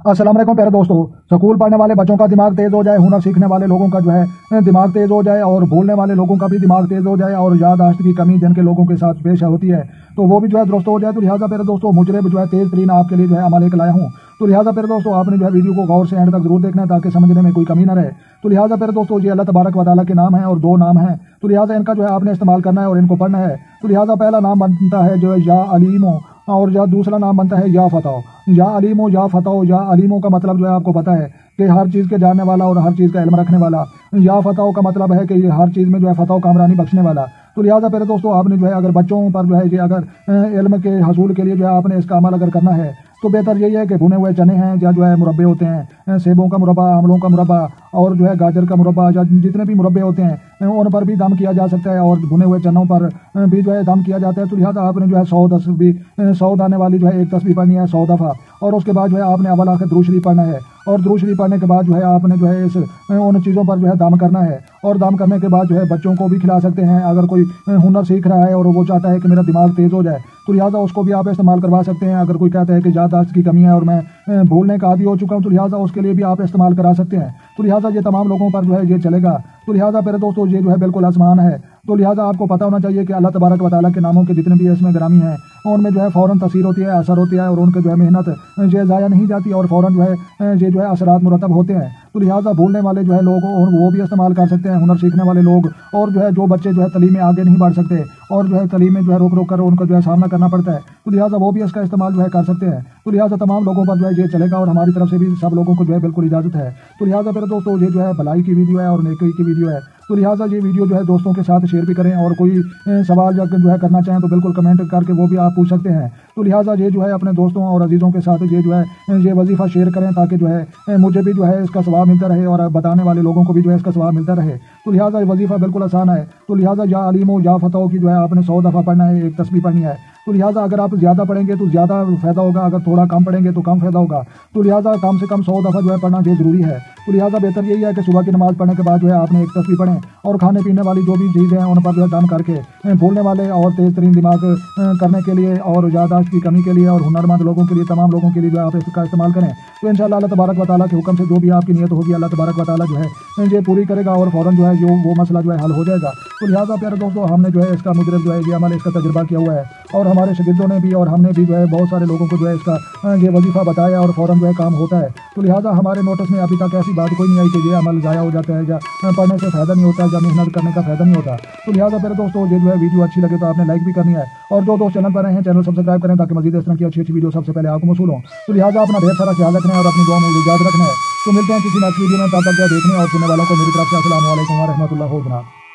अस्सलाम वालेकुम प्यारे दोस्तों। स्कूल पढ़ने वाले बच्चों का दिमाग तेज हो जाए, हुनर सीखने वाले लोगों का जो है दिमाग तेज हो जाए, और बोलने वाले लोगों का भी दिमाग तेज हो जाए, और याददाश्त की कमी जिनके लोगों के साथ पेश होती है तो वो भी जो है दुरुस्त हो जाए। तो लिहाजा प्यारे दोस्तों मुजरिब जो है तेज तरीन आपके लिए जो है अमल एक लाया हूँ। तो लिहाजा प्यारे दोस्तों आपने जो है वीडियो को गौर से एंड तक जरूर देखना है ताकि समझने में कोई कमी न रहे। तो लिहाजा प्यारे दोस्तों ये अल्लाह तबारक व तआला के नाम है और दो नाम हैं, तो लिहाजा इनका जो है आपने इस्तेमाल करना है और इनको पढ़ना है। तो लिहाजा पहला नाम बनता है जो है या अलीमो, और या दूसरा नाम बनता है या फताओ। या अलीमो या फताओ। या अलीमो का मतलब जो है आपको पता है कि हर चीज़ के जानने वाला और हर चीज़ का इल्म रखने वाला। या फताओ का मतलब है कि ये हर चीज़ में जो है फताओ कामरानी बख्शने वाला। तो लिहाजा पहले दोस्तों आपने जो है अगर बच्चों पर जो है ये अगर इल्म के हसूल के लिए जो है आपने इसका अमल अगर करना है तो बेहतर यही है कि भुने हुए चने हैं या जो है मुरब्बे होते हैं, सेबों का मुरब्बा, आमलों का मुरब्बा और जो है गाजर का मुरब्बा, या जितने भी मुरब्बे होते हैं उन पर भी दम किया जा सकता है, और भुने हुए चनों पर भी जो है दम किया जाता है। तो लिहाजा आपने जो है 100 दाने वाली जो है एक तस्बीह पढ़नी है 100 दफ़ा, और उसके बाद जो है आपने अवल आखिर दुरूद शरीफ पढ़ना है, और दुरूद शरीफ पढ़ने के बाद जो है आपने जो है इस उन चीज़ों पर जो है दम करना है, और दम करने के बाद जो है बच्चों को भी खिला सकते हैं। अगर कोई हुनर सीख रहा है और वो चाहता है कि मेरा दिमाग तेज़ हो जाए तो लिहाजा उसको भी आप इस्तेमाल करवा सकते हैं। अगर कोई कहता है कि याददाश्त की कमी है और मैं भूलने का आदी हो चुका हूँ तो लिहाजा उसके लिए भी आप इस्तेमाल करा सकते हैं। तो लिहाजा ये तमाम लोगों पर जो है ये चलेगा। तो लिहाजा मेरे दोस्तों ये जो है बिल्कुल आसान है। तो लिहाजा आपको पता होना चाहिए कि अल्लाह तबारक व तआला के नामों के जितने भी इसमें ग्रामी हैं उनमें जो है फ़ौरन तसीर होती है, असर होती है, और उनके जो है मेहनत ये ज़ाया नहीं जाती और फ़ौरन जो है ये जो है असरात मुरतब होते हैं। तो लिहाजा भूलने वाले जो है लोग वो भी इस्तेमाल कर सकते हैं, हुनर सीखने वाले लोग, और जो है जो बच्चे जो है तलीम में आगे नहीं बढ़ सकते और जो है तलीम में जो है रोक कर उनको जो है सामना करना पड़ता है, तो लिहाजा वो भी इसका इस्तेमाल जो है कर सकते हैं। तो लिहाजा तमाम लोगों पर जो है ये चलेगा, और हमारी तरफ से भी सब लोगों को जो है बिल्कुल इजाज़त है। तो लिहाजा मेरे दोस्तों ये जो है भलाई की वीडियो है और नेकी की वीडियो है। तो लिहाजा ये वीडियो जो है दोस्तों के साथ शेयर भी करें, और कोई सवाल जाकर जो है करना चाहें तो बिल्कुल कमेंट करके वो भी आप पूछ सकते हैं। तो लिहाजा ये जो है अपने दोस्तों और अजीज़ों के साथ ये जो है ये वजीफ़ा शेयर करें ताकि जो है मुझे भी जो है इसका सवाब मिलता रहे और बताने वाले लोगों को भी जो है इसका सवाब मिलता रहे। तो लिहाजा वजीफ़ा बिल्कुल आसान है। तो लिहाजा या अलीमो या फताओ की जो है आपने 100 दफ़ा पढ़ना है, एक तस्बीह पढ़नी है। तो लिहाजा अगर आप ज़्यादा पढ़ेंगे तो ज़्यादा फ़ायदा होगा, अगर थोड़ा कम पढ़ेंगे तो कम फ़ायदा होगा। तो लिहाजा कम से कम 100 दफ़ा जो है पढ़ना ये ज़रूरी है। तो लिहाजा बेहतर यही है कि सुबह की नमाज़ पढ़ने के बाद जो है आपने एक तस्बीह पढ़ें, और खाने पीने वाली जो भी चीज़ें हैं उन पर जो है दम करके भूलने वाले और तेज़ तरीन दिमाग करने के लिए और याददाश्त की कमी के लिए और हुनरमंद लोगों के लिए, तमाम लोगों के लिए जो है आप इसका इस्तेमाल करें। तो इंशाअल्लाह अल्लाह तबारक व तआला के हुक्म से जो भी आपकी नीयत होगी अल्लाह तबारक व तआला जो है ये पूरी करेगा, और फ़ौरन जो है जो वो मसला जो है हल हो जाएगा। तो लिहाजा प्यारे दोस्तों हमने जो है इसका मुजरिब जो है ये अमल इसका तजुर्बा किया हुआ है, और हमारे शागिर्दों ने भी और हमने भी जो है बहुत सारे लोगों को जो है इसका ये वजीफ़ा बताया और फ़ौरन जो है काम होता है। तो लिहाजा हमारे नोटिस में अभी तक ऐसी बात कोई नहीं आई कि ये अमल ज़ाया हो जाता है या पढ़ने से फ़ायदा नहीं होता या मेहनत करने का फ़ायदा नहीं होता। तो लिहाजा मेरे दोस्तों ये जो है वीडियो अच्छी लगे तो आपने लाइक भी करनी है, और जो दोस्त चैनल पर रहे हैं चैनल सब्सक्राइब करें ताकि मज़ीद इस तरह की अच्छी अच्छी वीडियो सबसे पहले आपको मौसूल हों। तो लिहाजा अपना ढेर सारा ख्याल रखना है और अपनी दुआ में याद रखना है। तो मिलते हैं किसी नेक्स्ट वीडियो में, तब तक देखने और सुनने वालों को मेरी तरफ से अस्सलाम वालेकुम व रहमतुल्लाहि व बरकातहू।